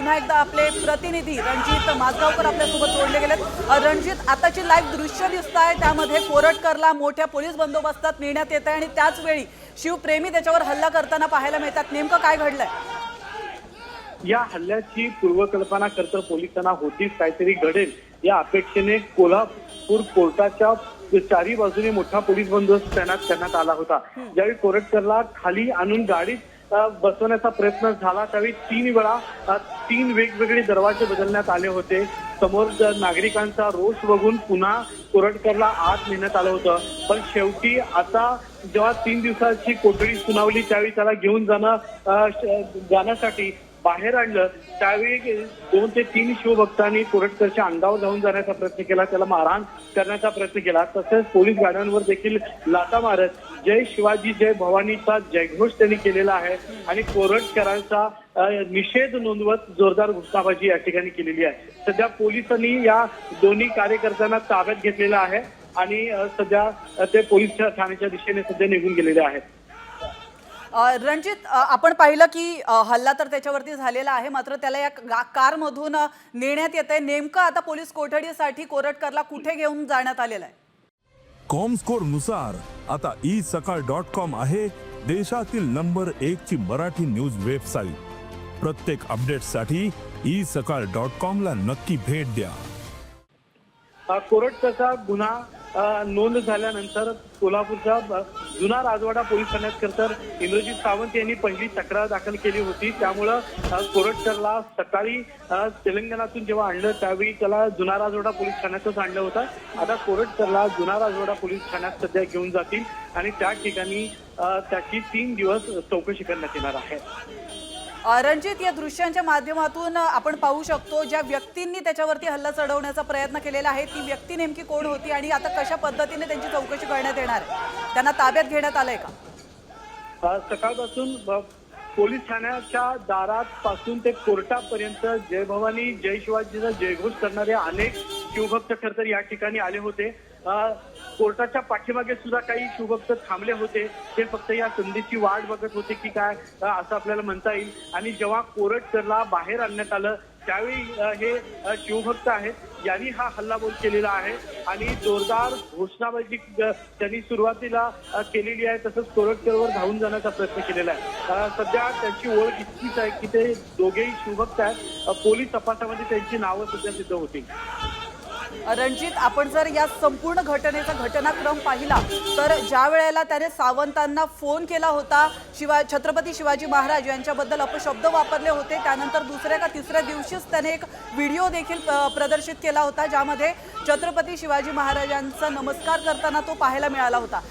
पुन्हा एकदा आपले प्रतिनिधी रणजित माजगावकर आपल्यासोबत जोडले गेलेत। रणजित, आताची लाईव्ह दृश्य दिसत आहे, त्यामध्ये कोरटकरला मोठ्या पोलीस बंदोबस्तात नेण्यात येत आहे आणि त्याच वेळी शिवप्रेमी त्याच्यावर हल्ला करताना पाहायला मिळतात। नेमकं काय घडलंय? या हल्ल्याची पूर्वकल्पना खरं तर पोलिसांना होतीच, काहीतरी घडेल या अपेक्षेने कोल्हापूर कोर्टाच्या चारी बाजूने मोठा पोलीस बंदोबस्त तैनात करण्यात आला होता। ज्यावेळी कोरटकरला खाली आणून गाडीत बसवण्याचा प्रयत्न झाला त्यावेळी 3 वेळा 3 वेगवेगळे दरवाजे बदलण्यात आले होते। समोर नागरिकांचा रोष बघून पुन्हा कोरटकरला आत नेण्यात आलं होतं, पण शेवटी आता जेव्हा 3 दिवसाची कोठडी सुनावली त्यावेळी त्याला घेऊन जाण्यासाठी बाहेर आणलं, त्यावेळी 2 ते 3 शिवभक्तांनी कोरटकरच्या अंगावर जाऊन जाण्याचा प्रयत्न केला, त्याला मारहाण करण्याचा प्रयत्न केला। तसेच पोलीस गाड्यांवर देखील लाथा मारत जय शिवाजी जय भवानीचा जयघोष त्यांनी केलेला आहे आणि कोरटकरांचा निषेध नोंदवत जोरदार घोषणाबाजी या ठिकाणी केलेली आहे। सध्या पोलिसांनी या दोन्ही कार्यकर्त्यांना ताब्यात घेतलेलं आहे आणि सध्या ते पोलीस ठाण्याच्या दिशेने सध्या निघून गेलेले आहेत। रणजित, आपण पाहिलं की हल्ला तर त्याच्यावरती झालेला आहे, मात्र त्याला या कारमधून नेण्यात येत आहे। नेमकं आता पोलीस कोठडीसाठी कोरटकरला कुठे घेऊन जाण्यात आलेलं आहे? कॉमस्कोर नुसार आता isakal.com आहे देशातील नंबर 1 ची मराठी न्यूज वेबसाईट। प्रत्येक अपडेटसाठी isakal.com ला नक्की भेट द्या। कोरटकरचा गुन्हा नोंद झाल्यानंतर कोल्हापूरच्या जुना राजवाडा पोलीस ठाण्यात खरं तर इंद्रजित सावंत यांनी पहिली तक्रार दाखल केली होती। त्यामुळं कोरटकरला सकाळी तेलंगणातून जेव्हा आणलं त्यावेळी त्याला जुना राजवाडा पोलीस ठाण्यातच आणलं होतं। आता कोरटकरला जुना राजवाडा पोलीस ठाण्यात सध्या घेऊन जातील आणि त्या ठिकाणी त्याची 3 दिवस चौकशी करण्यात येणार आहे। रणजित, या दृश्यांच्या माध्यमातून आपण पाहू शकतो ज्या व्यक्तींनी त्याच्यावरती हल्ला चढवण्याचा प्रयत्न केलेला आहे ती व्यक्ती नेमकी कोण होती आणि आता कशा पद्धतीने त्यांची चौकशी करण्यात येणार आहे? त्यांना ताब्यात घेण्यात आलंय का? सकाळपासून पोलीस ठाण्याच्या दारात पासून ते कोर्टापर्यंत जय भवानी जय शिवाजीचा जयघोष करणारे अनेक शिवभक्त खरं तर या ठिकाणी आले होते। कोर्टाच्या पाठीमागे सुद्धा काही शिवभक्त थांबले होते, ते फक्त या संधीची वाट बघत होते की काय असं आपल्याला म्हणता येईल। आणि जेव्हा कोरटकरला बाहेर आणण्यात आलं त्यावेळी हे शिवभक्त आहेत यांनी हा हल्लाबोल केलेला आहे आणि जोरदार घोषणाबाजी त्यांनी सुरुवातीला केलेली आहे। तसंच कोरटकरवर धावून जाण्याचा प्रयत्न केलेला आहे। सध्या त्यांची ओळख इतकीच आहे की ते दोघेही शिवभक्त आहेत। पोलीस तपासामध्ये त्यांची नावं सध्या सिद्ध होती। रणजित, आपण जर या संपूर्ण घटनेचा घटनाक्रम पाहिला तर ज्या वेळेला त्याने सावंतांना फोन केला होता, छत्रपती शिवाजी महाराज यांच्याबद्दल अपशब्द वापरले होते, त्यानंतर दुसऱ्या का तिसऱ्या दिवशीच त्याने एक व्हिडिओ देखील प्रदर्शित केला होता ज्यामध्ये छत्रपती शिवाजी महाराजांचा नमस्कार करताना तो पाहायला मिळाला होता।